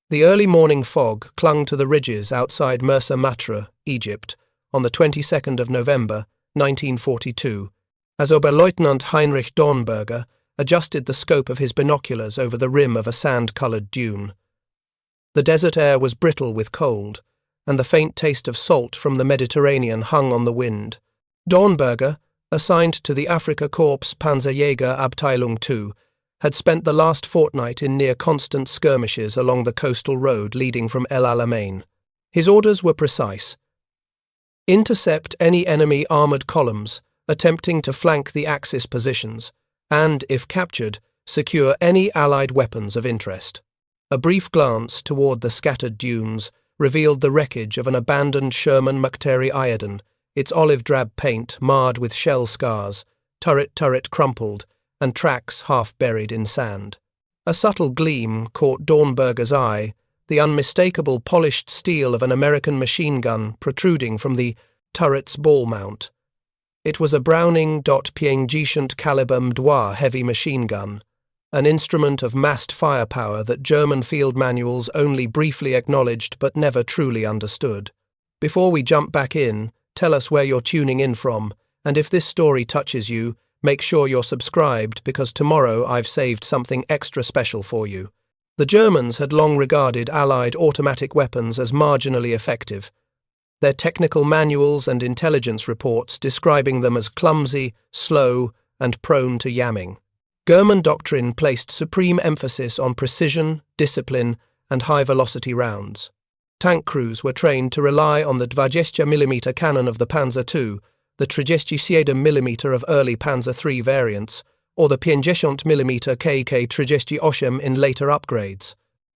The early morning fog clung to the ridges outside Mersa Matruh, Egypt, on the 22nd of November, 1942, as Oberleutnant Heinrich Dornberger adjusted the scope of his binoculars over the rim of a sand-coloured dune. The desert air was brittle with cold, and the faint taste of salt from the Mediterranean hung on the wind. Dornberger, assigned to the Afrika Korps Panzerjäger Abteilung II, had spent the last fortnight in near-constant skirmishes along the coastal road leading from El Alamein. His orders were precise. Intercept any enemy armoured columns attempting to flank the Axis positions, and, if captured, secure any Allied weapons of interest. A brief glance toward the scattered dunes revealed the wreckage of an abandoned Sherman M4A1, its olive-drab paint marred with shell scars, turret crumpled, and tracks half buried in sand. A subtle gleam caught Dornberger's eye, the unmistakable polished steel of an American machine gun protruding from the turret's ball mount. It was a Browning .25 caliber M4A1 heavy machine gun, an instrument of massed firepower that German field manuals only briefly acknowledged but never truly understood. Before we jump back in, tell us where you're tuning in from, and if this story touches you, make sure you're subscribed because tomorrow I've saved something extra special for you. The Germans had long regarded Allied automatic weapons as marginally effective, their technical manuals and intelligence reports describing them as clumsy, slow, and prone to yamming. German doctrine placed supreme emphasis on precision, discipline, and high-velocity rounds. Tank crews were trained to rely on the 20mm cannon of the Panzer II, the 37mm of early Panzer III variants, or the 50mm KK-38 in later upgrades.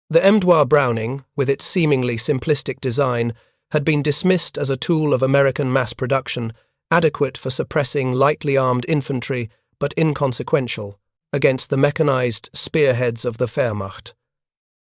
The M4A1 Browning, with its seemingly simplistic design, had been dismissed as a tool of American mass production, adequate for suppressing lightly armed infantry, but inconsequential, against the mechanized spearheads of the Wehrmacht.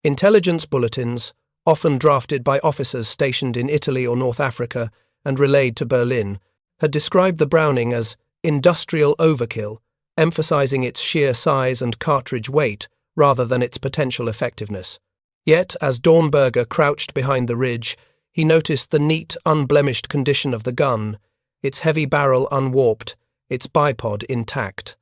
Intelligence bulletins, often drafted by officers stationed in Italy or North Africa and relayed to Berlin, had described the Browning as industrial overkill, emphasizing its sheer size and cartridge weight rather than its potential effectiveness. Yet, as Dornberger crouched behind the ridge, he noticed the neat, unblemished condition of the gun, its heavy barrel unwarped, its bipod intact.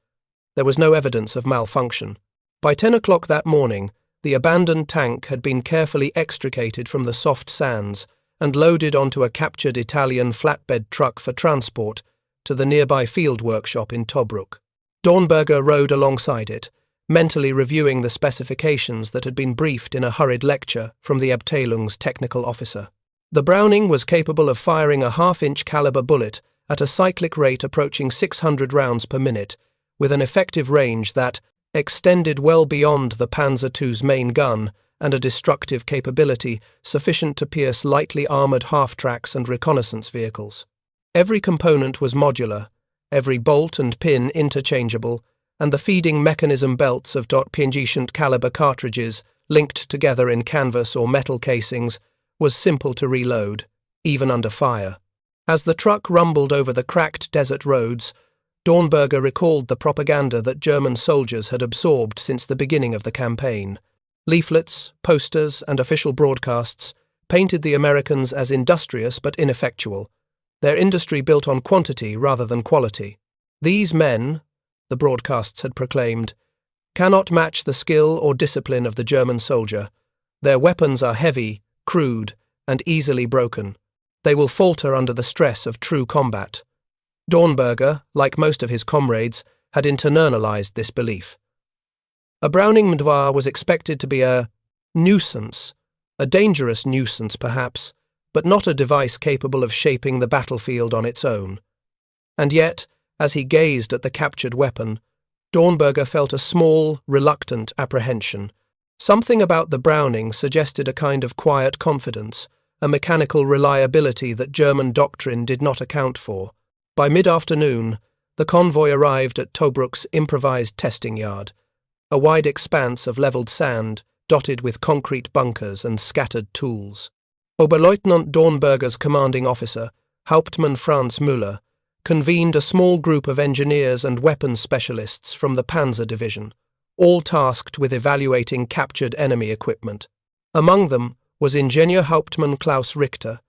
There was no evidence of malfunction. By 10 o'clock that morning, the abandoned tank had been carefully extricated from the soft sands and loaded onto a captured Italian flatbed truck for transport to the nearby field workshop in Tobruk. Dornberger rode alongside it, mentally reviewing the specifications that had been briefed in a hurried lecture from the Abteilung's technical officer. The Browning was capable of firing a half-inch caliber bullet at a cyclic rate approaching 600 rounds per minute, with an effective range that extended well beyond the Panzer II's main gun and a destructive capability sufficient to pierce lightly armoured half-tracks and reconnaissance vehicles. Every component was modular, every bolt and pin interchangeable, and the feeding mechanism belts of .25 caliber cartridges, linked together in canvas or metal casings, was simple to reload, even under fire. As the truck rumbled over the cracked desert roads, Dornberger recalled the propaganda that German soldiers had absorbed since the beginning of the campaign. Leaflets, posters, and official broadcasts painted the Americans as industrious but ineffectual, their industry built on quantity rather than quality. These men, the broadcasts had proclaimed, cannot match the skill or discipline of the German soldier. Their weapons are heavy, crude, and easily broken. They will falter under the stress of true combat. Dornberger, like most of his comrades, had internalized this belief. A Browning M4A1 was expected to be a nuisance, a dangerous nuisance perhaps, but not a device capable of shaping the battlefield on its own. And yet, as he gazed at the captured weapon, Dornberger felt a small, reluctant apprehension. Something about the Browning suggested a kind of quiet confidence, a mechanical reliability that German doctrine did not account for. By mid-afternoon, the convoy arrived at Tobruk's improvised testing yard, a wide expanse of levelled sand dotted with concrete bunkers and scattered tools. Oberleutnant Dornberger's commanding officer, Hauptmann Franz Müller, convened a small group of engineers and weapons specialists from the Panzer Division, all tasked with evaluating captured enemy equipment. Among them was Ingenieurhauptmann Klaus Richter,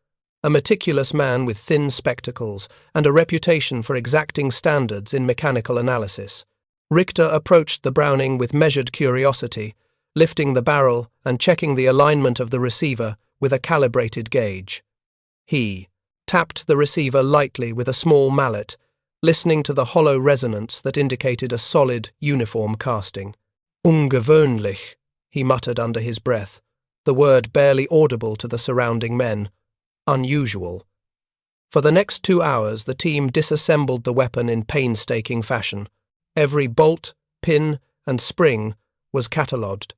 a meticulous man with thin spectacles and a reputation for exacting standards in mechanical analysis. Richter approached the Browning with measured curiosity, lifting the barrel and checking the alignment of the receiver with a calibrated gauge. He tapped the receiver lightly with a small mallet, listening to the hollow resonance that indicated a solid, uniform casting. Ungewöhnlich, he muttered under his breath, the word barely audible to the surrounding men. Unusual. For the next 2 hours, the team disassembled the weapon in painstaking fashion. Every bolt, pin, and spring was catalogued.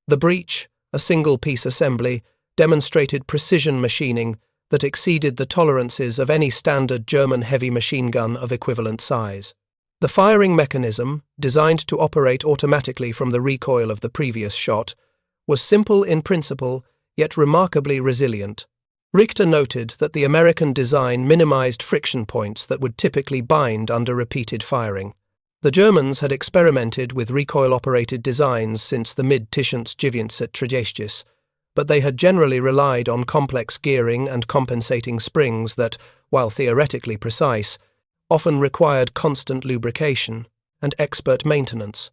The breech, a single-piece assembly, demonstrated precision machining that exceeded the tolerances of any standard German heavy machine gun of equivalent size. The firing mechanism, designed to operate automatically from the recoil of the previous shot, was simple in principle, yet remarkably resilient. Richter noted that the American design minimized friction points that would typically bind under repeated firing. The Germans had experimented with recoil-operated designs since the mid-1930s, but they had generally relied on complex gearing and compensating springs that, while theoretically precise, often required constant lubrication and expert maintenance.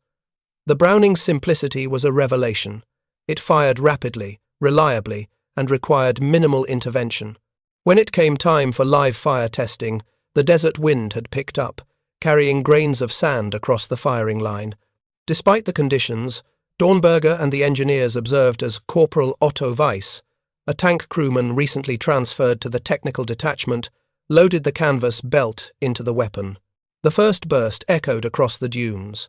The Browning's simplicity was a revelation. It fired rapidly, reliably, and required minimal intervention. When it came time for live fire testing, the desert wind had picked up, carrying grains of sand across the firing line. Despite the conditions, Dornberger and the engineers observed as Corporal Otto Weiss, a tank crewman recently transferred to the technical detachment, loaded the canvas belt into the weapon. The first burst echoed across the dunes.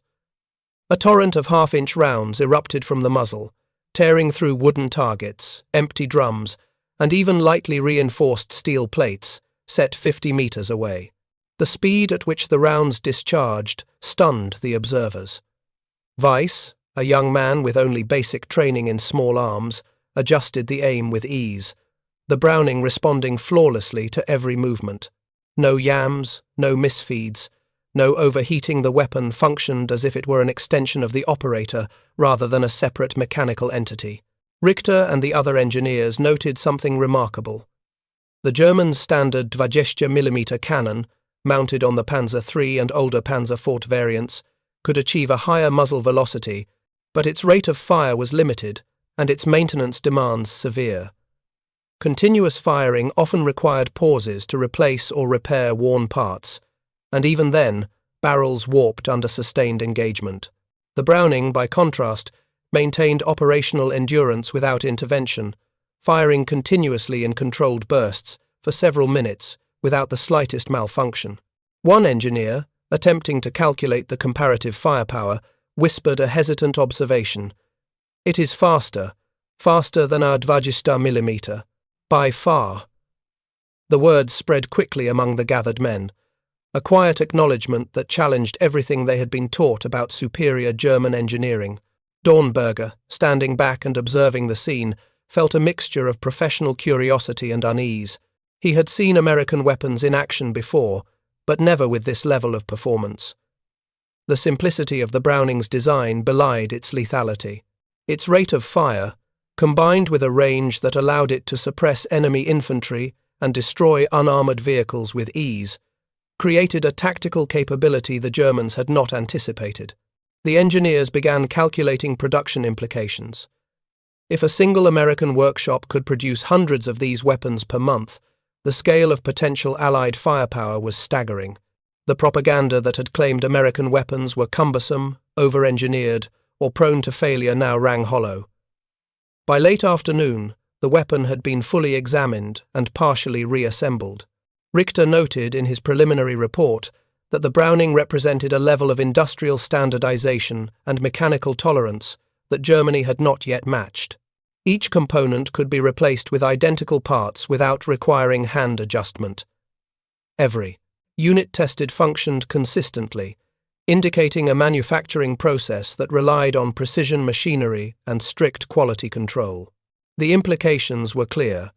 A torrent of half-inch rounds erupted from the muzzle, tearing through wooden targets, empty drums, and even lightly reinforced steel plates set 50 meters away. The speed at which the rounds discharged stunned the observers. Weiss, a young man with only basic training in small arms, adjusted the aim with ease, the Browning responding flawlessly to every movement. No yams, no misfeeds, no overheating. The weapon functioned as if it were an extension of the operator rather than a separate mechanical entity. Richter and the other engineers noted something remarkable. The Germans' standard 20mm cannon, mounted on the Panzer III and older Panzer IV variants, could achieve a higher muzzle velocity, but its rate of fire was limited and its maintenance demands severe. Continuous firing often required pauses to replace or repair worn parts, and even then, barrels warped under sustained engagement. The Browning, by contrast, maintained operational endurance without intervention, firing continuously in controlled bursts for several minutes without the slightest malfunction. One engineer, attempting to calculate the comparative firepower, whispered a hesitant observation. "It is faster than our 20mm. By far." The words spread quickly among the gathered men, a quiet acknowledgement that challenged everything they had been taught about superior German engineering. Dornberger, standing back and observing the scene, felt a mixture of professional curiosity and unease. He had seen American weapons in action before, but never with this level of performance. The simplicity of the Browning's design belied its lethality. Its rate of fire, combined with a range that allowed it to suppress enemy infantry and destroy unarmored vehicles with ease, created a tactical capability the Germans had not anticipated. The engineers began calculating production implications. If a single American workshop could produce hundreds of these weapons per month, the scale of potential Allied firepower was staggering. The propaganda that had claimed American weapons were cumbersome, over-engineered, or prone to failure now rang hollow. By late afternoon, the weapon had been fully examined and partially reassembled. Richter noted in his preliminary report that the Browning represented a level of industrial standardization and mechanical tolerance that Germany had not yet matched. Each component could be replaced with identical parts without requiring hand adjustment. Every unit tested functioned consistently, indicating a manufacturing process that relied on precision machinery and strict quality control. The implications were clear.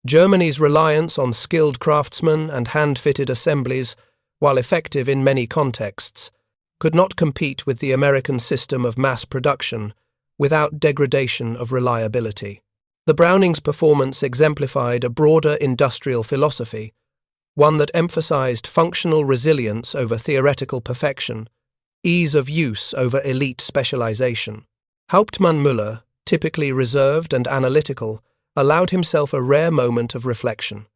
Germany's reliance on skilled craftsmen and hand-fitted assemblies, while effective in many contexts, could not compete with the American system of mass production, without degradation of reliability. The Browning's performance exemplified a broader industrial philosophy, one that emphasized functional resilience over theoretical perfection, ease of use over elite specialization. Hauptmann Müller, typically reserved and analytical, allowed himself a rare moment of reflection.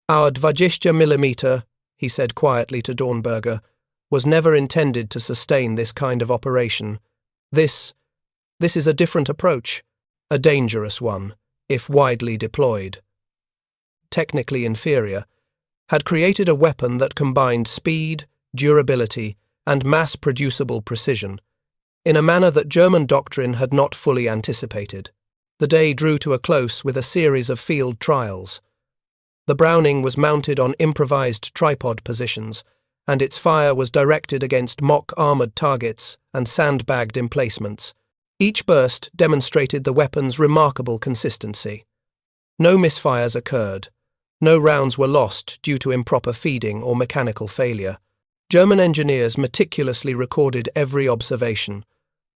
"Our 20 mm," he said quietly to Dornberger, "was never intended to sustain this kind of operation. This is a different approach, a dangerous one, if widely deployed." Technically inferior, had created a weapon that combined speed, durability, and mass-producible precision, in a manner that German doctrine had not fully anticipated. The day drew to a close with a series of field trials. The Browning was mounted on improvised tripod positions, and its fire was directed against mock armoured targets and sandbagged emplacements. Each burst demonstrated the weapon's remarkable consistency. No misfires occurred. No rounds were lost due to improper feeding or mechanical failure. German engineers meticulously recorded every observation: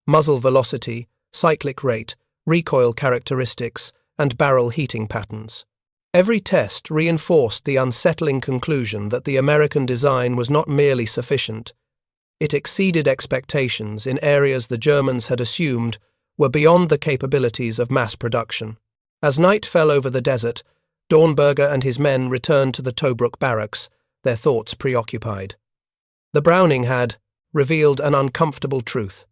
muzzle velocity, cyclic rate, recoil characteristics, and barrel heating patterns. Every test reinforced the unsettling conclusion that the American design was not merely sufficient. It exceeded expectations in areas the Germans had assumed were beyond the capabilities of mass production. As night fell over the desert, Dornberger and his men returned to the Tobruk barracks, their thoughts preoccupied. The Browning had revealed an uncomfortable truth.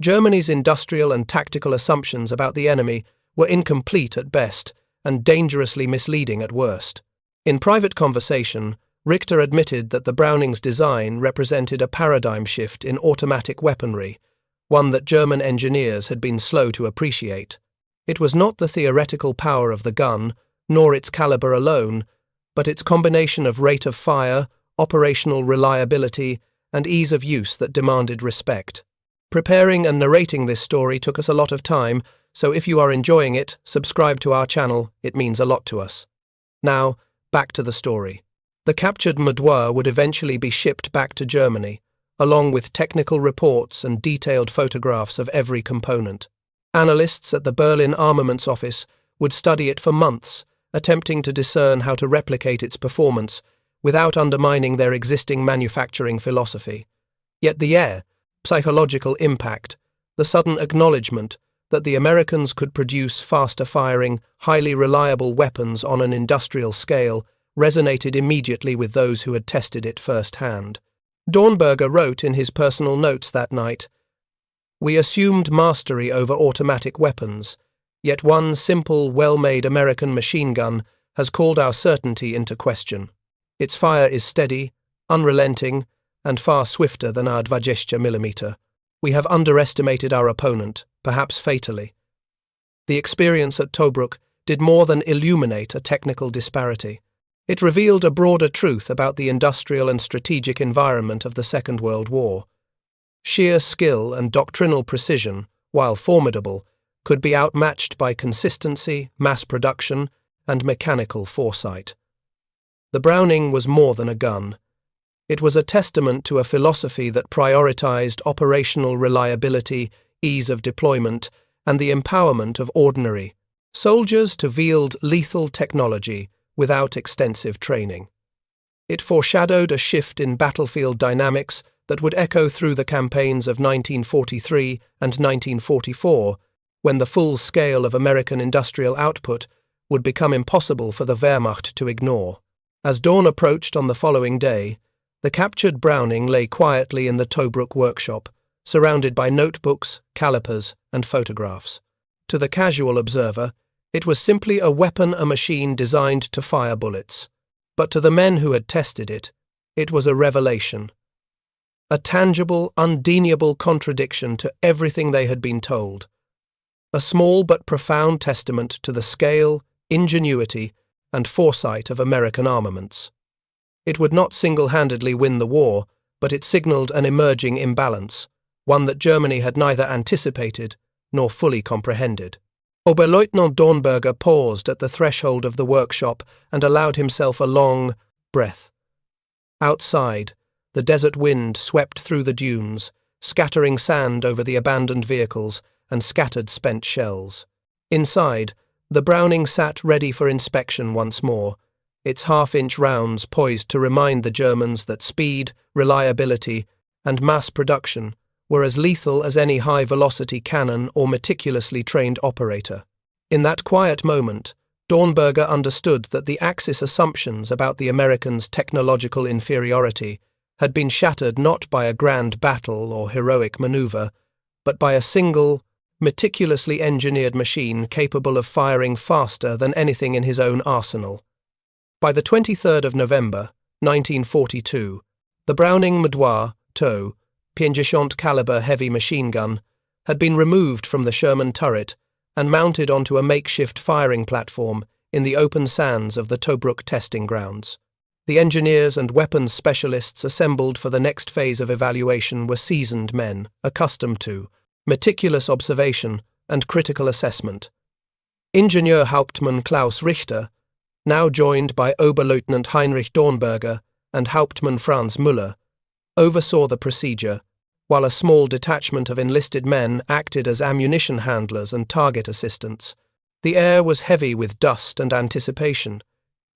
Germany's industrial and tactical assumptions about the enemy were incomplete at best and dangerously misleading at worst. In private conversation, Richter admitted that the Browning's design represented a paradigm shift in automatic weaponry, one that German engineers had been slow to appreciate. It was not the theoretical power of the gun, nor its caliber alone, but its combination of rate of fire, operational reliability, and ease of use that demanded respect. Preparing and narrating this story took us a lot of time, so if you are enjoying it, subscribe to our channel, it means a lot to us. Now, back to the story. The captured Madroux would eventually be shipped back to Germany, along with technical reports and detailed photographs of every component. Analysts at the Berlin Armaments Office would study it for months, attempting to discern how to replicate its performance without undermining their existing manufacturing philosophy. Yet the psychological impact, the sudden acknowledgement that the Americans could produce faster-firing, highly reliable weapons on an industrial scale, resonated immediately with those who had tested it firsthand. Dornberger wrote in his personal notes that night, "We assumed mastery over automatic weapons, yet one simple, well-made American machine gun has called our certainty into question. Its fire is steady, unrelenting, and far swifter than our 20 mm. We have underestimated our opponent, perhaps fatally." The experience at Tobruk did more than illuminate a technical disparity. It revealed a broader truth about the industrial and strategic environment of the Second World War. Sheer skill and doctrinal precision, while formidable, could be outmatched by consistency, mass production, and mechanical foresight. The Browning was more than a gun. It was a testament to a philosophy that prioritized operational reliability, ease of deployment, and the empowerment of ordinary soldiers to wield lethal technology without extensive training. It foreshadowed a shift in battlefield dynamics that would echo through the campaigns of 1943 and 1944, when the full scale of American industrial output would become impossible for the Wehrmacht to ignore. As dawn approached on the following day, the captured Browning lay quietly in the Tobruk workshop, surrounded by notebooks, calipers, and photographs. To the casual observer, it was simply a machine designed to fire bullets. But to the men who had tested it, it was a revelation. A tangible, undeniable contradiction to everything they had been told. A small but profound testament to the scale, ingenuity, and foresight of American armaments. It would not single-handedly win the war, but it signaled an emerging imbalance, one that Germany had neither anticipated nor fully comprehended. Oberleutnant Dornberger paused at the threshold of the workshop and allowed himself a long breath. Outside, the desert wind swept through the dunes, scattering sand over the abandoned vehicles and scattered spent shells. Inside, the Browning sat ready for inspection once more, its half-inch rounds poised to remind the Germans that speed, reliability, and mass production were as lethal as any high-velocity cannon or meticulously trained operator. In that quiet moment, Dornberger understood that the Axis assumptions about the Americans' technological inferiority had been shattered not by a grand battle or heroic maneuver, but by a single, meticulously engineered machine capable of firing faster than anything in his own arsenal. By the 23rd of November, 1942, the Browning Madrois TOW, 50 caliber heavy machine gun, had been removed from the Sherman turret and mounted onto a makeshift firing platform in the open sands of the Tobruk testing grounds. The engineers and weapons specialists assembled for the next phase of evaluation were seasoned men, accustomed to meticulous observation and critical assessment. Ingenieurhauptmann Klaus Richter, now joined by Oberleutnant Heinrich Dornberger and Hauptmann Franz Müller, oversaw the procedure, while a small detachment of enlisted men acted as ammunition handlers and target assistants. The air was heavy with dust and anticipation,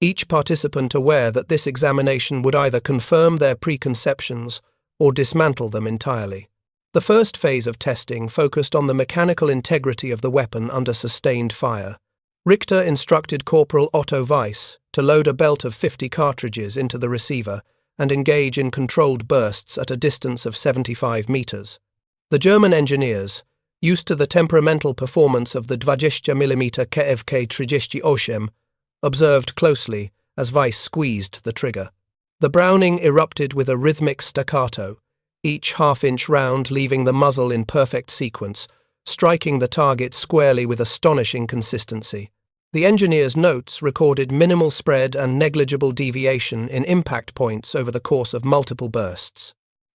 each participant aware that this examination would either confirm their preconceptions or dismantle them entirely. The first phase of testing focused on the mechanical integrity of the weapon under sustained fire. Richter instructed Corporal Otto Weiss to load a belt of 50 cartridges into the receiver and engage in controlled bursts at a distance of 75 meters. The German engineers, used to the temperamental performance of the 20mm KFK 38, observed closely as Weiss squeezed the trigger. The Browning erupted with a rhythmic staccato, each half-inch round leaving the muzzle in perfect sequence, striking the target squarely with astonishing consistency. The engineers' notes recorded minimal spread and negligible deviation in impact points over the course of multiple bursts.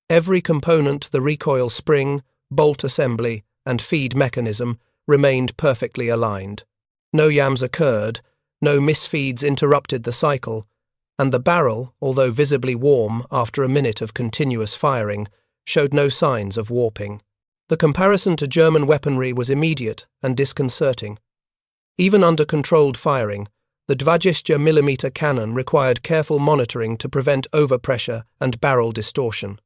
Every component, the recoil spring, bolt assembly, and feed mechanism, remained perfectly aligned. No yams occurred, no misfeeds interrupted the cycle, and the barrel, although visibly warm after a minute of continuous firing, showed no signs of warping. The comparison to German weaponry was immediate and disconcerting. Even under controlled firing, the 20mm cannon required careful monitoring to prevent overpressure and barrel distortion.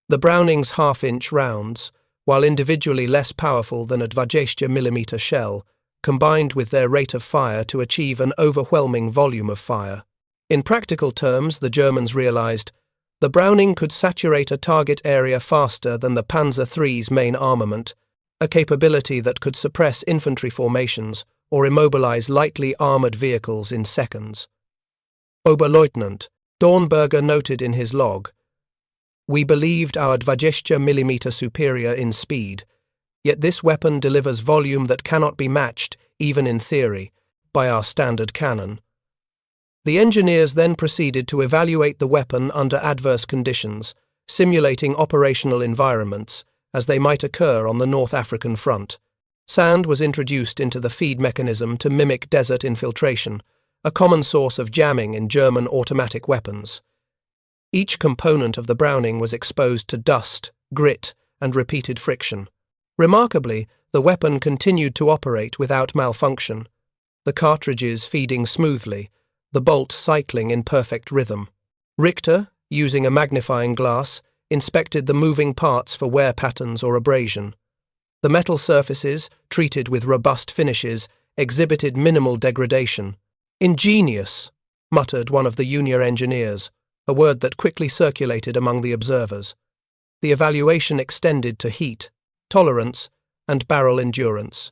The Browning's half-inch rounds, while individually less powerful than a 20mm shell, combined with their rate of fire to achieve an overwhelming volume of fire. In practical terms, the Germans realized, the Browning could saturate a target area faster than the Panzer III's main armament, a capability that could suppress infantry formations or immobilize lightly armored vehicles in seconds. Oberleutnant Dornberger noted in his log, "We believed our 20mm superior in speed, yet this weapon delivers volume that cannot be matched, even in theory, by our standard cannon." The engineers then proceeded to evaluate the weapon under adverse conditions, simulating operational environments, as they might occur on the North African front. Sand was introduced into the feed mechanism to mimic desert infiltration, a common source of jamming in German automatic weapons. Each component of the Browning was exposed to dust, grit, and repeated friction. Remarkably, the weapon continued to operate without malfunction, the cartridges feeding smoothly, the bolt cycling in perfect rhythm. Richter, using a magnifying glass, inspected the moving parts for wear patterns or abrasion. The metal surfaces, treated with robust finishes, exhibited minimal degradation. "Ingenious," muttered one of the junior engineers, a word that quickly circulated among the observers. The evaluation extended to heat, tolerance, and barrel endurance.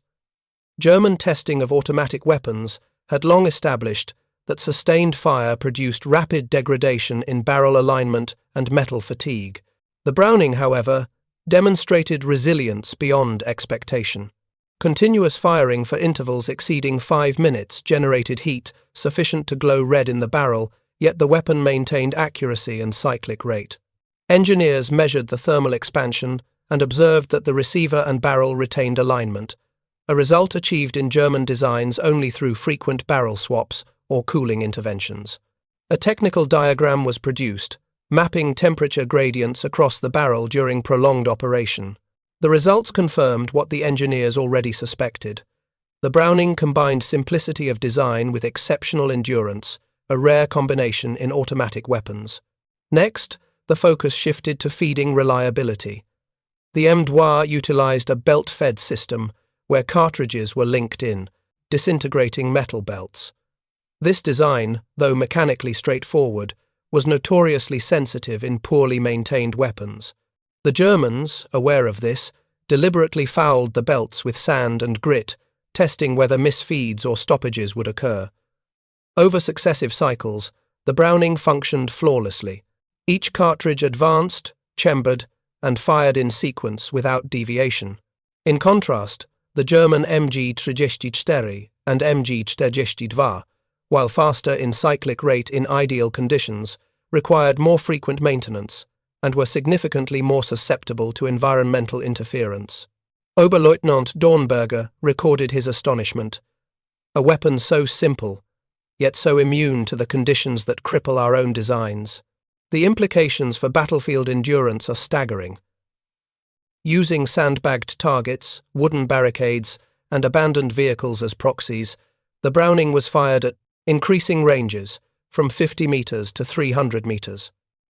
German testing of automatic weapons had long established that sustained fire produced rapid degradation in barrel alignment and metal fatigue. The Browning, however, demonstrated resilience beyond expectation. Continuous firing for intervals exceeding 5 minutes generated heat sufficient to glow red in the barrel, yet the weapon maintained accuracy and cyclic rate. Engineers measured the thermal expansion and observed that the receiver and barrel retained alignment, a result achieved in German designs only through frequent barrel swaps or cooling interventions. A technical diagram was produced, mapping temperature gradients across the barrel during prolonged operation. The results confirmed what the engineers already suspected. The Browning combined simplicity of design with exceptional endurance, a rare combination in automatic weapons. Next, the focus shifted to feeding reliability. The M4A1 utilized a belt-fed system where cartridges were linked in, disintegrating metal belts. This design, though mechanically straightforward, was notoriously sensitive in poorly maintained weapons. The Germans, aware of this, deliberately fouled the belts with sand and grit, testing whether misfeeds or stoppages would occur. Over successive cycles, the Browning functioned flawlessly. Each cartridge advanced, chambered, and fired in sequence without deviation. In contrast, the German MG34 and MG42, while faster in cyclic rate in ideal conditions, required more frequent maintenance and were significantly more susceptible to environmental interference. Oberleutnant Dornberger recorded his astonishment. A weapon so simple, yet so immune to the conditions that cripple our own designs. The implications for battlefield endurance are staggering. Using sandbagged targets, wooden barricades, and abandoned vehicles as proxies, the Browning was fired at increasing ranges, from 50 meters to 300 meters.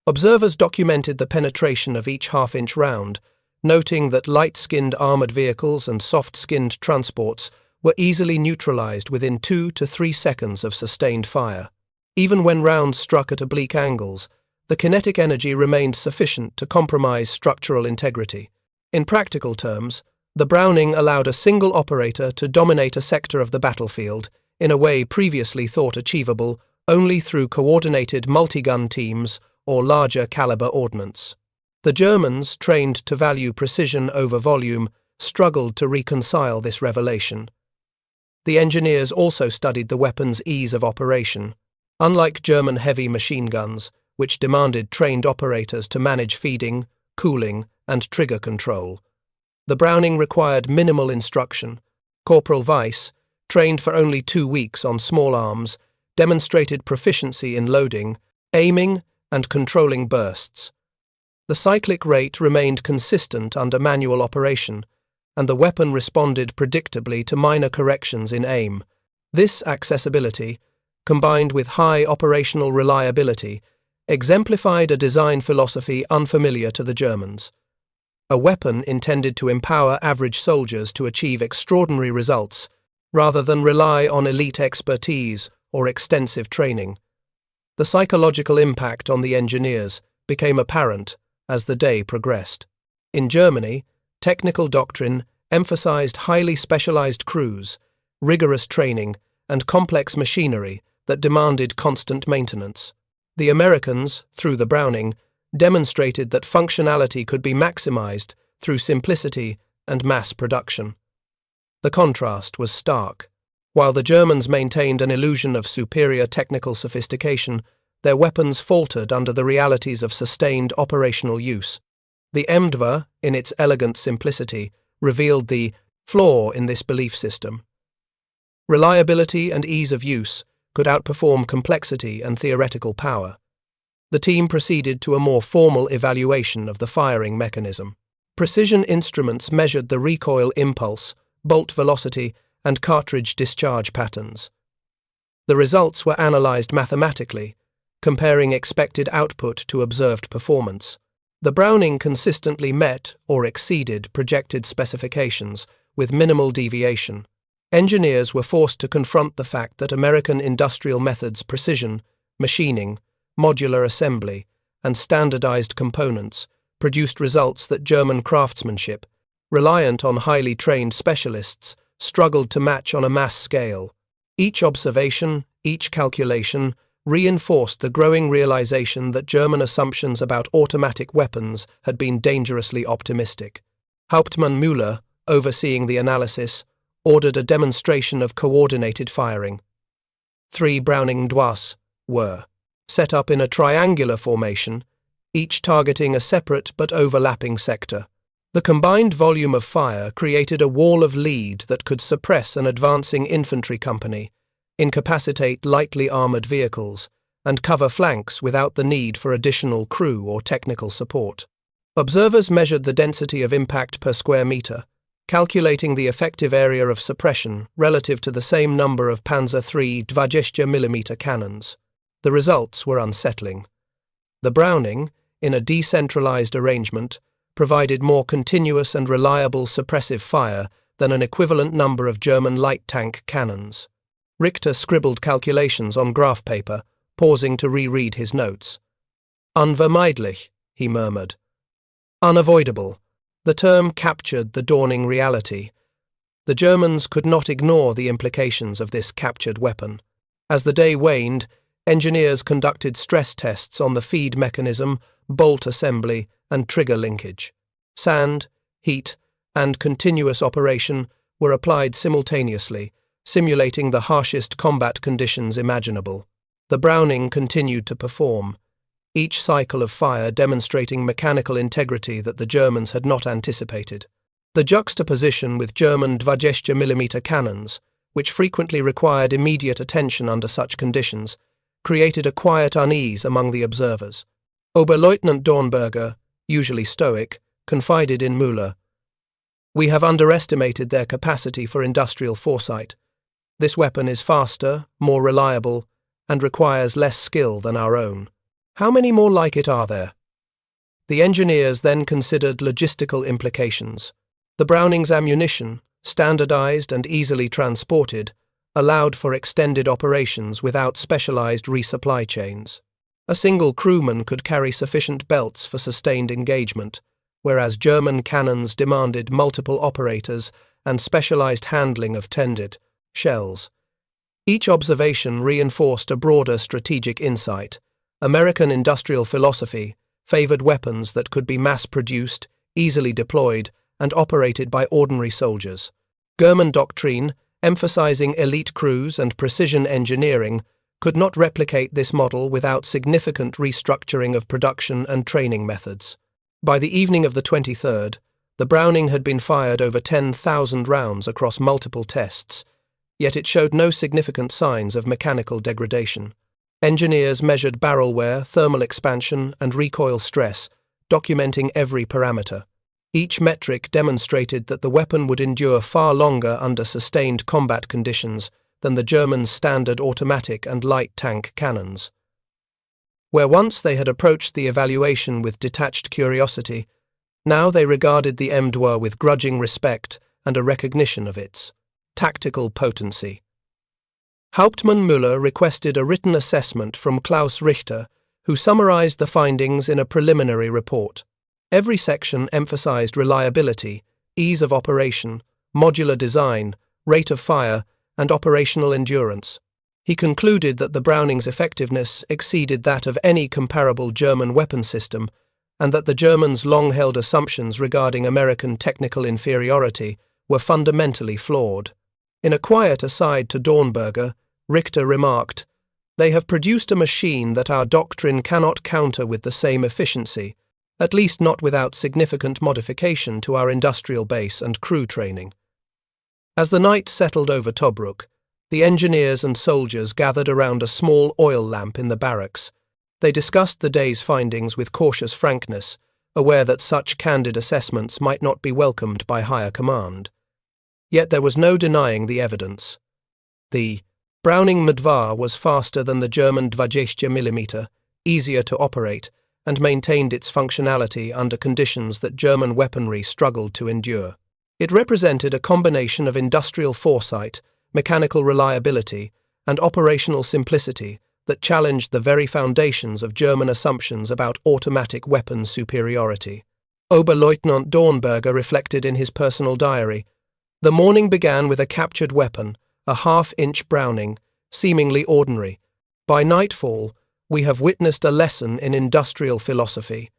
Observers documented the penetration of each half-inch round, noting that light-skinned armored vehicles and soft-skinned transports were easily neutralized within 2 to 3 seconds of sustained fire. Even when rounds struck at oblique angles, the kinetic energy remained sufficient to compromise structural integrity. In practical terms, the Browning allowed a single operator to dominate a sector of the battlefield in a way previously thought achievable only through coordinated multi-gun teams or larger caliber ordnance. The Germans, trained to value precision over volume, struggled to reconcile this revelation. The engineers also studied the weapon's ease of operation. Unlike German heavy machine guns, which demanded trained operators to manage feeding, cooling, and trigger control, the Browning required minimal instruction. Corporal Weiss, trained for only 2 weeks on small arms, demonstrated proficiency in loading, aiming, and controlling bursts. The cyclic rate remained consistent under manual operation, and the weapon responded predictably to minor corrections in aim. This accessibility, combined with high operational reliability, exemplified a design philosophy unfamiliar to the Germans. A weapon intended to empower average soldiers to achieve extraordinary results, rather than rely on elite expertise or extensive training. The psychological impact on the engineers became apparent as the day progressed. In Germany, technical doctrine emphasized highly specialized crews, rigorous training, and complex machinery that demanded constant maintenance. The Americans, through the Browning, demonstrated that functionality could be maximized through simplicity and mass production. The contrast was stark. While the Germans maintained an illusion of superior technical sophistication, their weapons faltered under the realities of sustained operational use. The M4A1, in its elegant simplicity, revealed the flaw in this belief system. Reliability and ease of use could outperform complexity and theoretical power. The team proceeded to a more formal evaluation of the firing mechanism. Precision instruments measured the recoil impulse, bolt velocity, and cartridge discharge patterns. The results were analyzed mathematically, comparing expected output to observed performance. The Browning consistently met or exceeded projected specifications with minimal deviation. Engineers were forced to confront the fact that American industrial methods, precision, machining, modular assembly, and standardized components produced results that German craftsmanship, reliant on highly trained specialists, struggled to match on a mass scale. Each observation, each calculation, reinforced the growing realization that German assumptions about automatic weapons had been dangerously optimistic. Hauptmann Müller, overseeing the analysis, ordered a demonstration of coordinated firing. 3 Browning M4A1s were set up in a triangular formation, each targeting a separate but overlapping sector. The combined volume of fire created a wall of lead that could suppress an advancing infantry company, incapacitate lightly armored vehicles, and cover flanks without the need for additional crew or technical support. Observers measured the density of impact per square meter, calculating the effective area of suppression relative to the same number of Panzer III 20mm cannons. The results were unsettling. The Browning, in a decentralized arrangement, provided more continuous and reliable suppressive fire than an equivalent number of German light tank cannons. Richter scribbled calculations on graph paper, pausing to reread his notes. Unvermeidlich, he murmured. Unavoidable. The term captured the dawning reality. The Germans could not ignore the implications of this captured weapon. As the day waned, engineers conducted stress tests on the feed mechanism, bolt assembly, and trigger linkage. Sand, heat, and continuous operation were applied simultaneously, simulating the harshest combat conditions imaginable. The Browning continued to perform, each cycle of fire demonstrating mechanical integrity that the Germans had not anticipated. The juxtaposition with German 20mm cannons, which frequently required immediate attention under such conditions, created a quiet unease among the observers. Oberleutnant Dornberger, usually stoic, confided in Müller, "We have underestimated their capacity for industrial foresight. This weapon is faster, more reliable, and requires less skill than our own. How many more like it are there?" The engineers then considered logistical implications. The Browning's ammunition, standardized and easily transported, allowed for extended operations without specialized resupply chains. A single crewman could carry sufficient belts for sustained engagement, whereas German cannons demanded multiple operators and specialized handling of tended shells. Each observation reinforced a broader strategic insight. American industrial philosophy favored weapons that could be mass-produced, easily deployed, and operated by ordinary soldiers. German doctrine, emphasizing elite crews and precision engineering, could not replicate this model without significant restructuring of production and training methods. By the evening of the 23rd, the Browning had been fired over 10,000 rounds across multiple tests, yet it showed no significant signs of mechanical degradation. Engineers measured barrel wear, thermal expansion, and recoil stress, documenting every parameter. Each metric demonstrated that the weapon would endure far longer under sustained combat conditions than the Germans' standard automatic and light tank cannons. Where once they had approached the evaluation with detached curiosity, now they regarded the M2 with grudging respect and a recognition of its tactical potency. Hauptmann Müller requested a written assessment from Klaus Richter, who summarized the findings in a preliminary report. Every section emphasized reliability, ease of operation, modular design, rate of fire, and operational endurance. He concluded that the Browning's effectiveness exceeded that of any comparable German weapon system, and that the Germans' long-held assumptions regarding American technical inferiority were fundamentally flawed. In a quiet aside to Dornberger, Richter remarked, "They have produced a machine that our doctrine cannot counter with the same efficiency, at least not without significant modification to our industrial base and crew training." As the night settled over Tobruk, the engineers and soldiers gathered around a small oil lamp in the barracks. They discussed the day's findings with cautious frankness, aware that such candid assessments might not be welcomed by higher command. Yet there was no denying the evidence. The Browning M2 was faster than the German 20mm, easier to operate, and maintained its functionality under conditions that German weaponry struggled to endure. It represented a combination of industrial foresight, mechanical reliability, and operational simplicity that challenged the very foundations of German assumptions about automatic weapon superiority. Oberleutnant Dornberger reflected in his personal diary, "The morning began with a captured weapon, a half-inch Browning, seemingly ordinary. By nightfall, we have witnessed a lesson in industrial philosophy.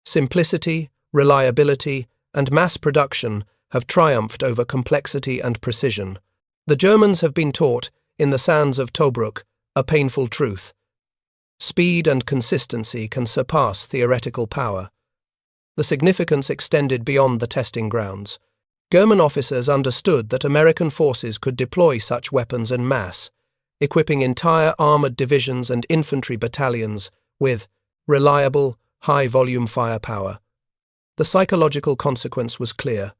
Simplicity, reliability, and mass production have triumphed over complexity and precision. The Germans have been taught, in the sands of Tobruk, a painful truth. Speed and consistency can surpass theoretical power." The significance extended beyond the testing grounds. German officers understood that American forces could deploy such weapons en masse, equipping entire armored divisions and infantry battalions with reliable, high-volume firepower. The psychological consequence was clear.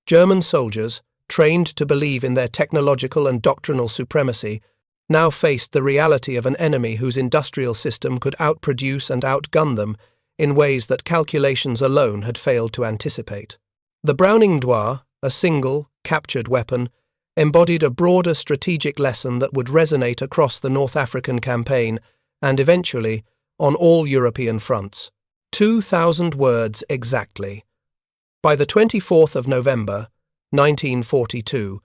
German soldiers, trained to believe in their technological and doctrinal supremacy, now faced the reality of an enemy whose industrial system could outproduce and outgun them in ways that calculations alone had failed to anticipate. The Browning Doigt, a single, captured weapon, embodied a broader strategic lesson that would resonate across the North African campaign and eventually on all European fronts. 2,000 words exactly. By the 24th of November, 1942,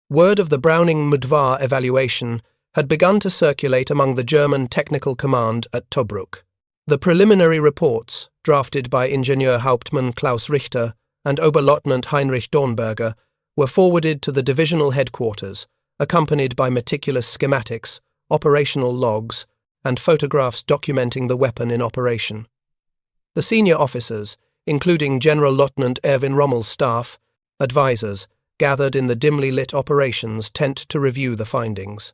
word of the Browning Doigt evaluation had begun to circulate among the German technical command at Tobruk. The preliminary reports, drafted by Ingenieurhauptmann Klaus Richter and Oberleutnant Heinrich Dornberger, were forwarded to the divisional headquarters, accompanied by meticulous schematics, operational logs, and photographs documenting the weapon in operation. The senior officers, including General Lieutenant Erwin Rommel's staff, advisors, gathered in the dimly lit operations tent to review the findings.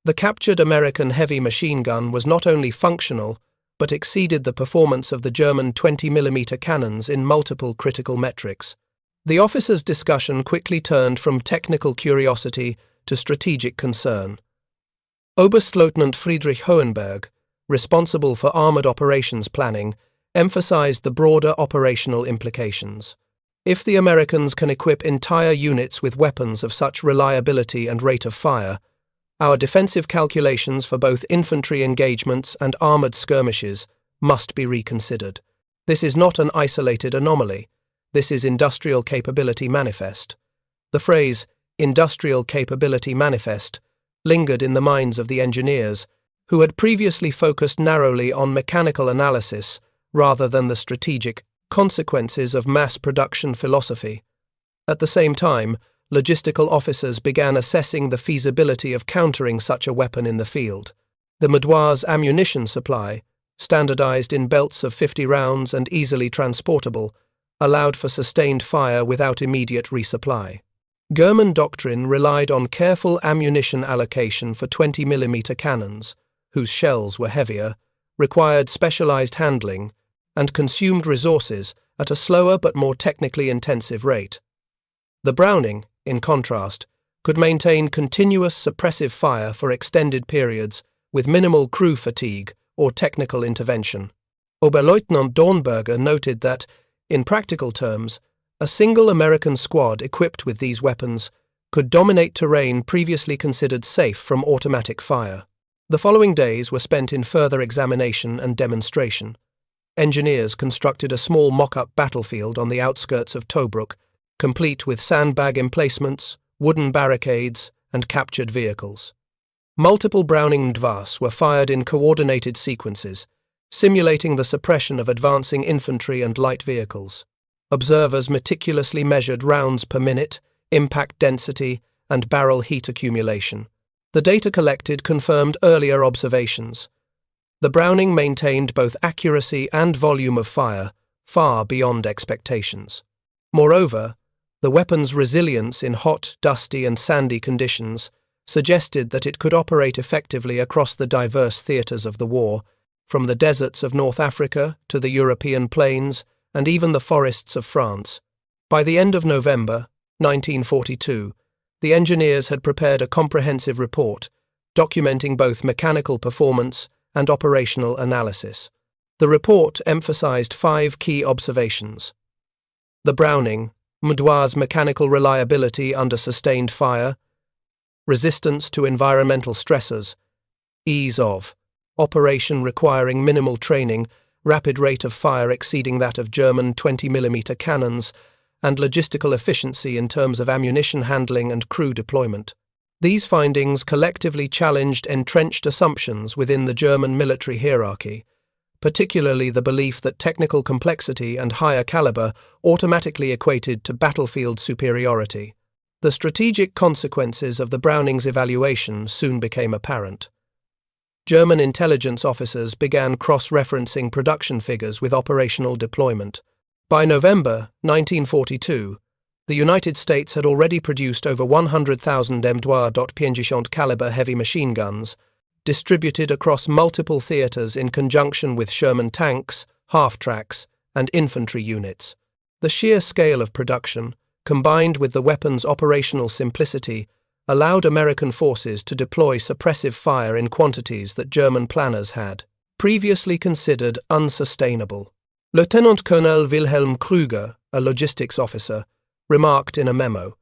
The captured American heavy machine gun was not only functional, but exceeded the performance of the German 20mm cannons in multiple critical metrics. The officers' discussion quickly turned from technical curiosity to strategic concern. Oberleutnant Friedrich Hohenberg, responsible for armoured operations planning, emphasized the broader operational implications. If the Americans can equip entire units with weapons of such reliability and rate of fire, our defensive calculations for both infantry engagements and armoured skirmishes must be reconsidered. This is not an isolated anomaly. This is industrial capability manifest. The phrase, industrial capability manifest, lingered in the minds of the engineers, who had previously focused narrowly on mechanical analysis rather than the strategic consequences of mass production philosophy. At the same time, logistical officers began assessing the feasibility of countering such a weapon in the field. The Doigt's ammunition supply, standardized in belts of 50 rounds and easily transportable, allowed for sustained fire without immediate resupply. German doctrine relied on careful ammunition allocation for 20mm cannons, whose shells were heavier, required specialized handling, and consumed resources at a slower but more technically intensive rate. The Browning, in contrast, could maintain continuous suppressive fire for extended periods with minimal crew fatigue or technical intervention. Oberleutnant Dornberger noted that, in practical terms, a single American squad equipped with these weapons could dominate terrain previously considered safe from automatic fire. The following days were spent in further examination and demonstration. Engineers constructed a small mock-up battlefield on the outskirts of Tobruk, complete with sandbag emplacements, wooden barricades, and captured vehicles. Multiple Browning Doigts were fired in coordinated sequences, simulating the suppression of advancing infantry and light vehicles. Observers meticulously measured rounds per minute, impact density, and barrel heat accumulation. The data collected confirmed earlier observations. The Browning maintained both accuracy and volume of fire, far beyond expectations. Moreover, the weapon's resilience in hot, dusty, and sandy conditions suggested that it could operate effectively across the diverse theatres of the war, from the deserts of North Africa to the European plains and even the forests of France. By the end of November 1942, the engineers had prepared a comprehensive report documenting both mechanical performance and operational analysis. The report emphasized 5 key observations. The Browning Doigt's mechanical reliability under sustained fire, resistance to environmental stressors, ease of operation requiring minimal training, rapid rate of fire exceeding that of German 20mm cannons, and logistical efficiency in terms of ammunition handling and crew deployment. These findings collectively challenged entrenched assumptions within the German military hierarchy, particularly the belief that technical complexity and higher caliber automatically equated to battlefield superiority. The strategic consequences of the Browning's evaluation soon became apparent. German intelligence officers began cross-referencing production figures with operational deployment. By November 1942, the United States had already produced over 100,000 M2.50 caliber heavy machine guns, distributed across multiple theatres in conjunction with Sherman tanks, half-tracks, and infantry units. The sheer scale of production, combined with the weapon's operational simplicity, allowed American forces to deploy suppressive fire in quantities that German planners had previously considered unsustainable. Lieutenant Colonel Wilhelm Krüger, a logistics officer, remarked in a memo,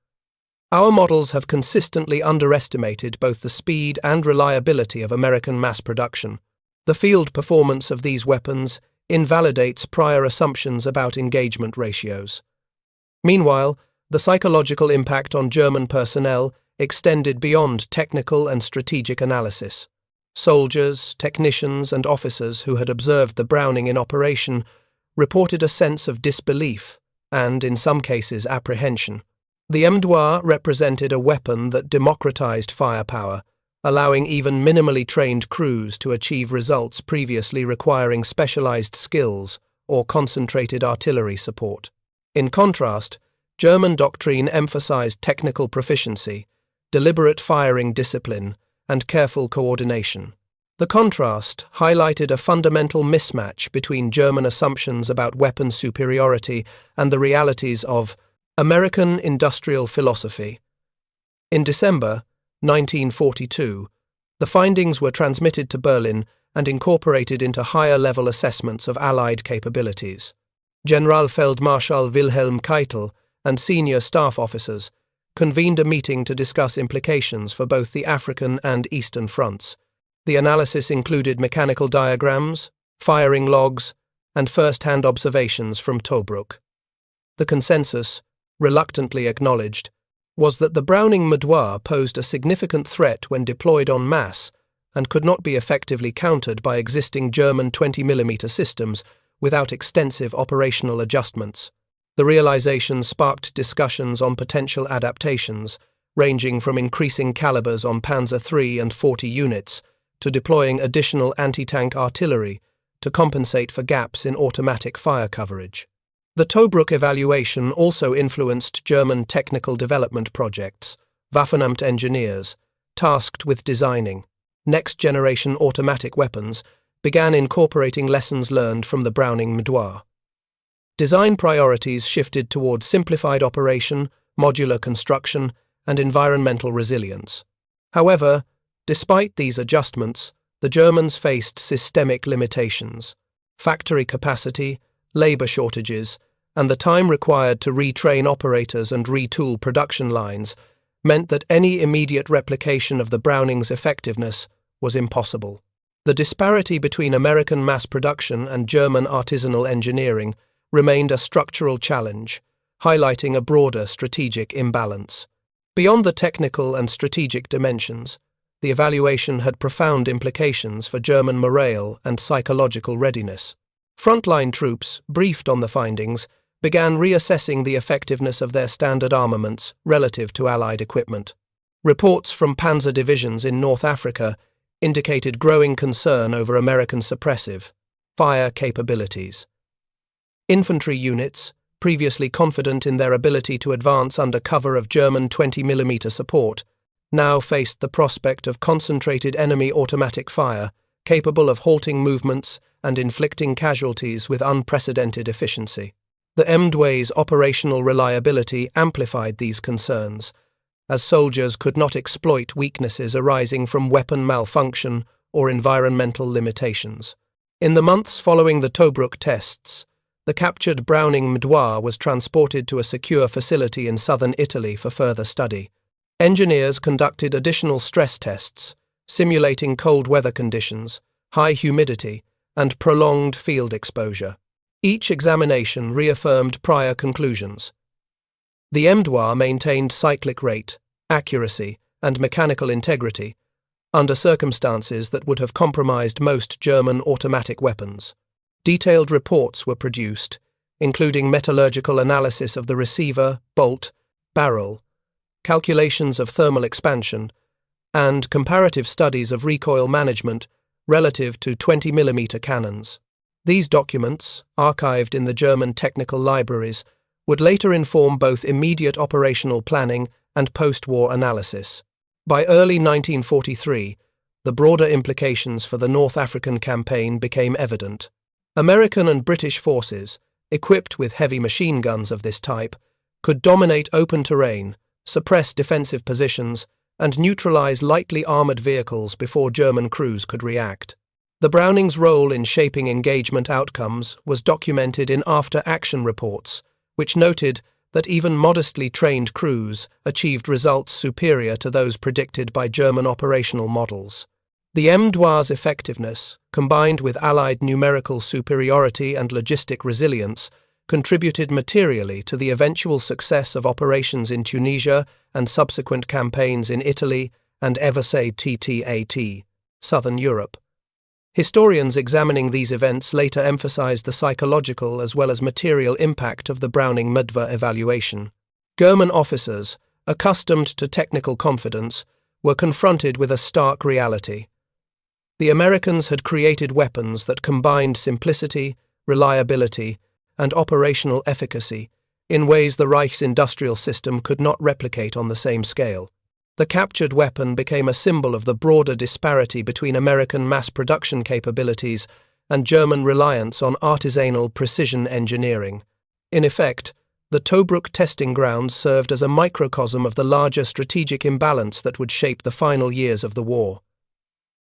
"Our models have consistently underestimated both the speed and reliability of American mass production. The field performance of these weapons invalidates prior assumptions about engagement ratios." Meanwhile, the psychological impact on German personnel extended beyond technical and strategic analysis. Soldiers, technicians, and officers who had observed the Browning in operation reported a sense of disbelief and, in some cases, apprehension. The M4A1 represented a weapon that democratized firepower, allowing even minimally trained crews to achieve results previously requiring specialized skills or concentrated artillery support. In contrast, German doctrine emphasized technical proficiency, deliberate firing discipline, and careful coordination. The contrast highlighted a fundamental mismatch between German assumptions about weapon superiority and the realities of American industrial philosophy. In December 1942, the findings were transmitted to Berlin and incorporated into higher-level assessments of Allied capabilities. Generalfeldmarschall Wilhelm Keitel and senior staff officers convened a meeting to discuss implications for both the African and Eastern fronts. The analysis included mechanical diagrams, firing logs, and first-hand observations from Tobruk. The consensus, reluctantly acknowledged, was that the Browning M4A1 posed a significant threat when deployed en masse and could not be effectively countered by existing German 20mm systems without extensive operational adjustments. The realization sparked discussions on potential adaptations, ranging from increasing calibers on Panzer III and 40 units to deploying additional anti-tank artillery to compensate for gaps in automatic fire coverage. The Tobruk evaluation also influenced German technical development projects. Waffenamt engineers, tasked with designing next-generation automatic weapons, began incorporating lessons learned from the Browning M4A1. Design priorities shifted toward simplified operation, modular construction, and environmental resilience. However, despite these adjustments, the Germans faced systemic limitations. Factory capacity, labor shortages, and the time required to retrain operators and retool production lines meant that any immediate replication of the Browning's effectiveness was impossible. The disparity between American mass production and German artisanal engineering remained a structural challenge, highlighting a broader strategic imbalance. Beyond the technical and strategic dimensions, the evaluation had profound implications for German morale and psychological readiness. Frontline troops, briefed on the findings, began reassessing the effectiveness of their standard armaments relative to Allied equipment. Reports from panzer divisions in North Africa indicated growing concern over American suppressive fire capabilities. Infantry units, previously confident in their ability to advance under cover of German 20mm support, now faced the prospect of concentrated enemy automatic fire, capable of halting movements and inflicting casualties with unprecedented efficiency. The M4A1's operational reliability amplified these concerns, as soldiers could not exploit weaknesses arising from weapon malfunction or environmental limitations. In the months following the Tobruk tests, the captured Browning M4A1 was transported to a secure facility in southern Italy for further study. Engineers conducted additional stress tests, simulating cold weather conditions, high humidity, and prolonged field exposure. Each examination reaffirmed prior conclusions. The M4A1 maintained cyclic rate, accuracy, and mechanical integrity under circumstances that would have compromised most German automatic weapons. Detailed reports were produced, including metallurgical analysis of the receiver, bolt, barrel, calculations of thermal expansion, and comparative studies of recoil management relative to 20mm cannons. These documents, archived in the German technical libraries, would later inform both immediate operational planning and post-war analysis. By early 1943, the broader implications for the North African campaign became evident. American and British forces, equipped with heavy machine guns of this type, could dominate open terrain, suppress defensive positions, and neutralize lightly armored vehicles before German crews could react. The Browning's role in shaping engagement outcomes was documented in after-action reports, which noted that even modestly trained crews achieved results superior to those predicted by German operational models. The M4A1's effectiveness, combined with Allied numerical superiority and logistic resilience, contributed materially to the eventual success of operations in Tunisia and subsequent campaigns in Italy and Eversade-TTAT, Southern Europe. Historians examining these events later emphasized the psychological as well as material impact of the Browning M4A1 evaluation. German officers, accustomed to technical confidence, were confronted with a stark reality. The Americans had created weapons that combined simplicity, reliability, and operational efficacy in ways the Reich's industrial system could not replicate on the same scale. The captured weapon became a symbol of the broader disparity between American mass production capabilities and German reliance on artisanal precision engineering. In effect, the Tobruk testing grounds served as a microcosm of the larger strategic imbalance that would shape the final years of the war.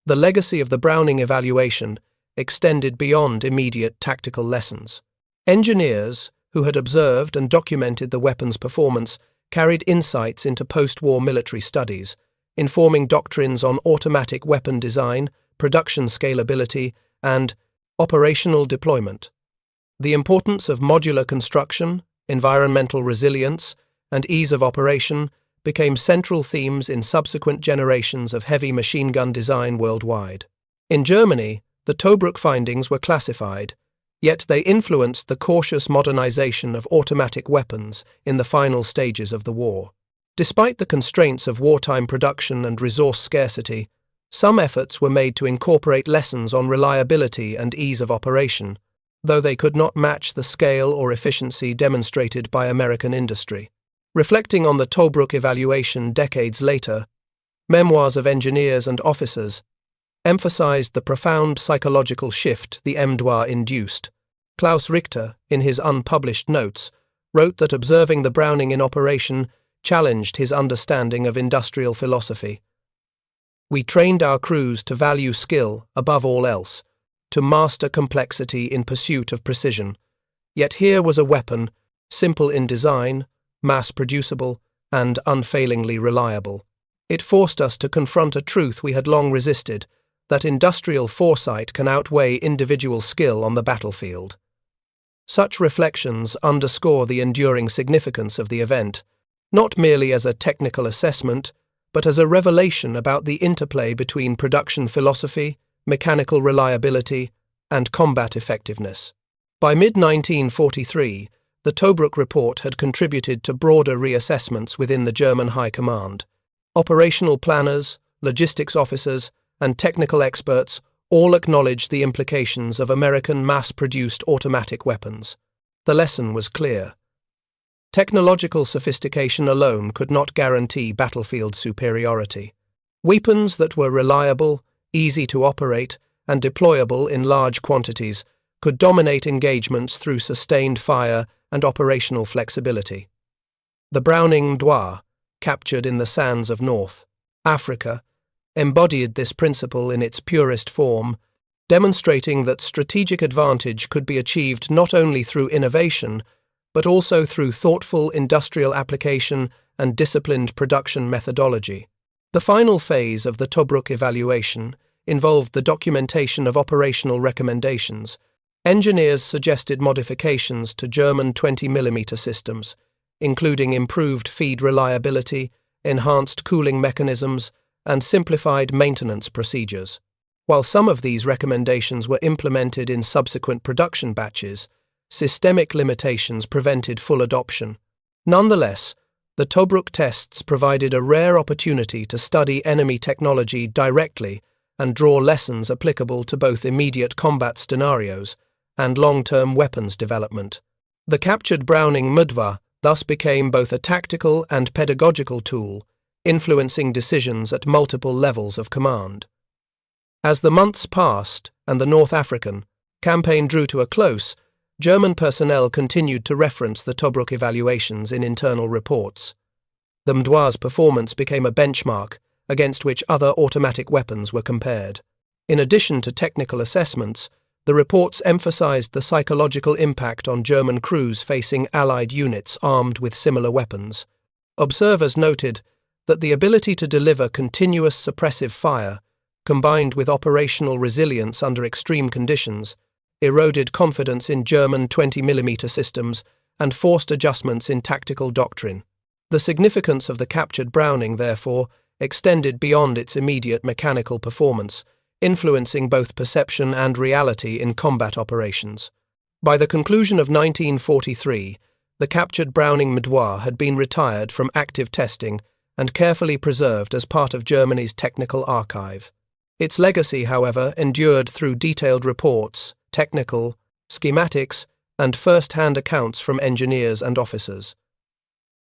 The legacy of the Browning evaluation extended beyond immediate tactical lessons. Engineers, who had observed and documented the weapon's performance, carried insights into post-war military studies, informing doctrines on automatic weapon design, production scalability, and operational deployment. The importance of modular construction, environmental resilience, and ease of operation became central themes in subsequent generations of heavy machine gun design worldwide. In Germany, the Tobruk findings were classified, yet they influenced the cautious modernization of automatic weapons in the final stages of the war. Despite the constraints of wartime production and resource scarcity, some efforts were made to incorporate lessons on reliability and ease of operation, though they could not match the scale or efficiency demonstrated by American industry. Reflecting on the Tobruk evaluation decades later, memoirs of engineers and officers emphasized the profound psychological shift the M4A1 induced. Klaus Richter, in his unpublished notes, wrote that observing the Browning in operation challenged his understanding of industrial philosophy. "We trained our crews to value skill above all else, to master complexity in pursuit of precision. Yet here was a weapon, simple in design, mass-producible, and unfailingly reliable. It forced us to confront a truth we had long resisted, that industrial foresight can outweigh individual skill on the battlefield." Such reflections underscore the enduring significance of the event, not merely as a technical assessment, but as a revelation about the interplay between production philosophy, mechanical reliability, and combat effectiveness. By mid-1943, the Tobruk report had contributed to broader reassessments within the German High Command. Operational planners, logistics officers, and technical experts all acknowledged the implications of American mass-produced automatic weapons. The lesson was clear. Technological sophistication alone could not guarantee battlefield superiority. Weapons that were reliable, easy to operate, and deployable in large quantities could dominate engagements through sustained fire and operational flexibility. The Browning M4A1, captured in the sands of North Afrika, embodied this principle in its purest form, demonstrating that strategic advantage could be achieved not only through innovation, but also through thoughtful industrial application and disciplined production methodology. The final phase of the Tobruk evaluation involved the documentation of operational recommendations. Engineers suggested modifications to German 20mm systems, including improved feed reliability, enhanced cooling mechanisms, and simplified maintenance procedures. While some of these recommendations were implemented in subsequent production batches, systemic limitations prevented full adoption. Nonetheless, the Tobruk tests provided a rare opportunity to study enemy technology directly and draw lessons applicable to both immediate combat scenarios and long-term weapons development. The captured Browning M4A1 thus became both a tactical and pedagogical tool, influencing decisions at multiple levels of command. As the months passed and the North African campaign drew to a close, German personnel continued to reference the Tobruk evaluations in internal reports. The M4A1's performance became a benchmark against which other automatic weapons were compared. In addition to technical assessments, the reports emphasized the psychological impact on German crews facing Allied units armed with similar weapons. Observers noted that the ability to deliver continuous suppressive fire, combined with operational resilience under extreme conditions, eroded confidence in German 20mm systems and forced adjustments in tactical doctrine. The significance of the captured Browning, therefore, extended beyond its immediate mechanical performance, influencing both perception and reality in combat operations. By the conclusion of 1943, the captured Browning M4A1 had been retired from active testing and carefully preserved as part of Germany's technical archive. Its legacy, however, endured through detailed reports, technical, schematics, and first-hand accounts from engineers and officers.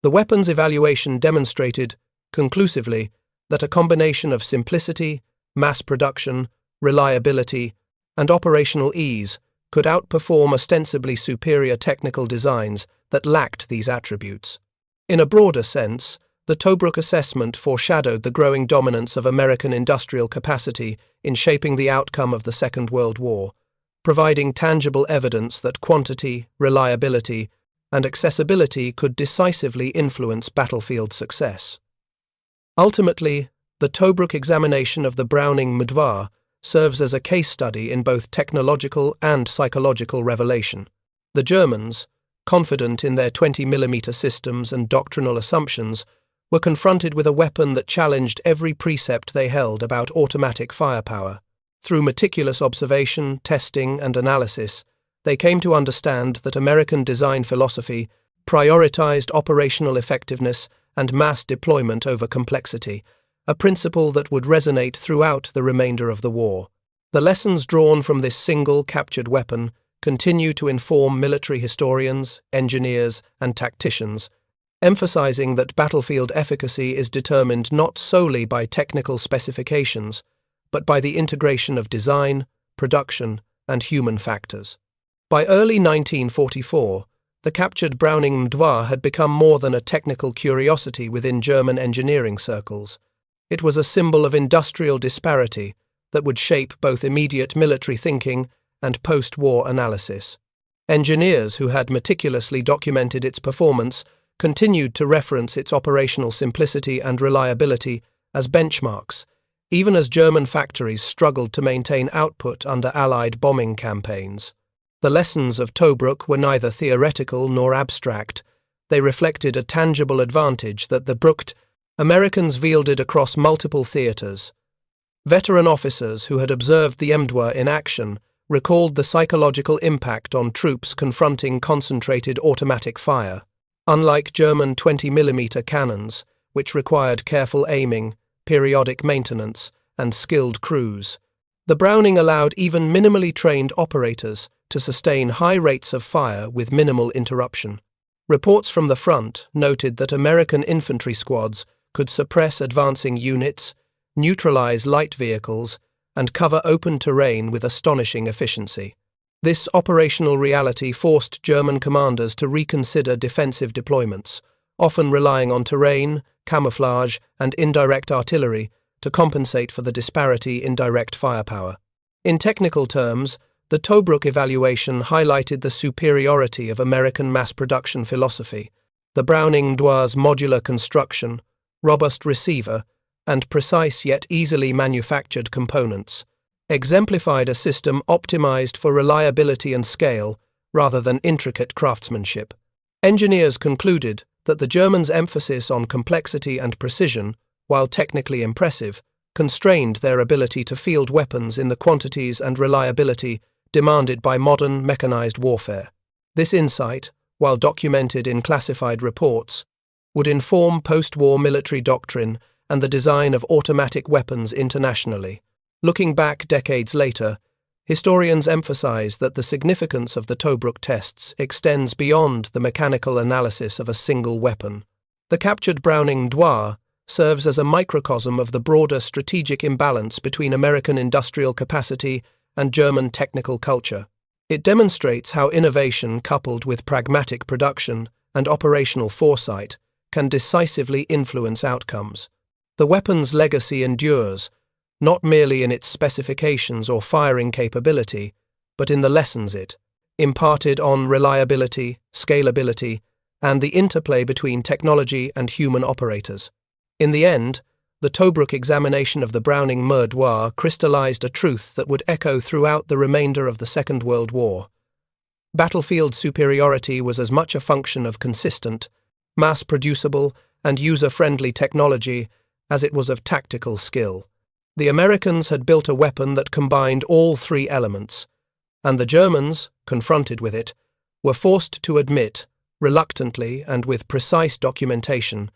The weapons evaluation demonstrated, conclusively, that a combination of simplicity, mass production, reliability, and operational ease could outperform ostensibly superior technical designs that lacked these attributes. In a broader sense, the Tobruk assessment foreshadowed the growing dominance of American industrial capacity in shaping the outcome of the Second World War, providing tangible evidence that quantity, reliability, and accessibility could decisively influence battlefield success. Ultimately, the Tobruk examination of the Browning M4A1 serves as a case study in both technological and psychological revelation. The Germans, confident in their 20mm systems and doctrinal assumptions, were confronted with a weapon that challenged every precept they held about automatic firepower. Through meticulous observation, testing, and analysis, they came to understand that American design philosophy prioritized operational effectiveness and mass deployment over complexity, a principle that would resonate throughout the remainder of the war. The lessons drawn from this single captured weapon continue to inform military historians, engineers, and tacticians, emphasizing that battlefield efficacy is determined not solely by technical specifications, but by the integration of design, production, and human factors. By early 1944, the captured Browning M4A1 had become more than a technical curiosity within German engineering circles. It was a symbol of industrial disparity that would shape both immediate military thinking and post-war analysis. Engineers who had meticulously documented its performance continued to reference its operational simplicity and reliability as benchmarks, even as German factories struggled to maintain output under Allied bombing campaigns. The lessons of Tobruk were neither theoretical nor abstract. They reflected a tangible advantage that the Brucht Americans wielded across multiple theaters. Veteran officers who had observed the M4A1 in action recalled the psychological impact on troops confronting concentrated automatic fire. Unlike German 20mm cannons, which required careful aiming, periodic maintenance, and skilled crews, the Browning allowed even minimally trained operators to sustain high rates of fire with minimal interruption. Reports from the front noted that American infantry squads could suppress advancing units, neutralize light vehicles, and cover open terrain with astonishing efficiency. This operational reality forced German commanders to reconsider defensive deployments, often relying on terrain, camouflage, and indirect artillery to compensate for the disparity in direct firepower. In technical terms, the Tobruk evaluation highlighted the superiority of American mass production philosophy. The Browning M4A1's modular construction, robust receiver, and precise yet easily manufactured components exemplified a system optimized for reliability and scale rather than intricate craftsmanship. Engineers concluded that the Germans' emphasis on complexity and precision, while technically impressive, constrained their ability to field weapons in the quantities and reliability demanded by modern mechanized warfare. This insight, while documented in classified reports, would inform post-war military doctrine and the design of automatic weapons internationally. Looking back decades later, historians emphasize that the significance of the Tobruk tests extends beyond the mechanical analysis of a single weapon. The captured Browning M4A1 serves as a microcosm of the broader strategic imbalance between American industrial capacity and German technical culture. It demonstrates how innovation coupled with pragmatic production and operational foresight can decisively influence outcomes. The weapon's legacy endures, not merely in its specifications or firing capability, but in the lessons it imparted on reliability, scalability, and the interplay between technology and human operators. In the end, the Tobruk examination of the Browning Murdoir crystallized a truth that would echo throughout the remainder of the Second World War. Battlefield superiority was as much a function of consistent, mass-producible, and user-friendly technology as it was of tactical skill. The Americans had built a weapon that combined all three elements, and the Germans, confronted with it, were forced to admit, reluctantly and with precise documentation,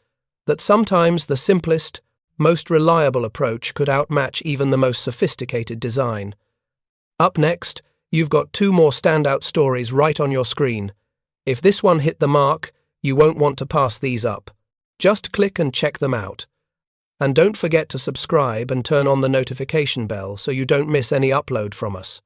that sometimes the simplest, most reliable approach could outmatch even the most sophisticated design. Up next, you've got two more standout stories right on your screen. If this one hit the mark, you won't want to pass these up. Just click and check them out. And don't forget to subscribe and turn on the notification bell so you don't miss any upload from us.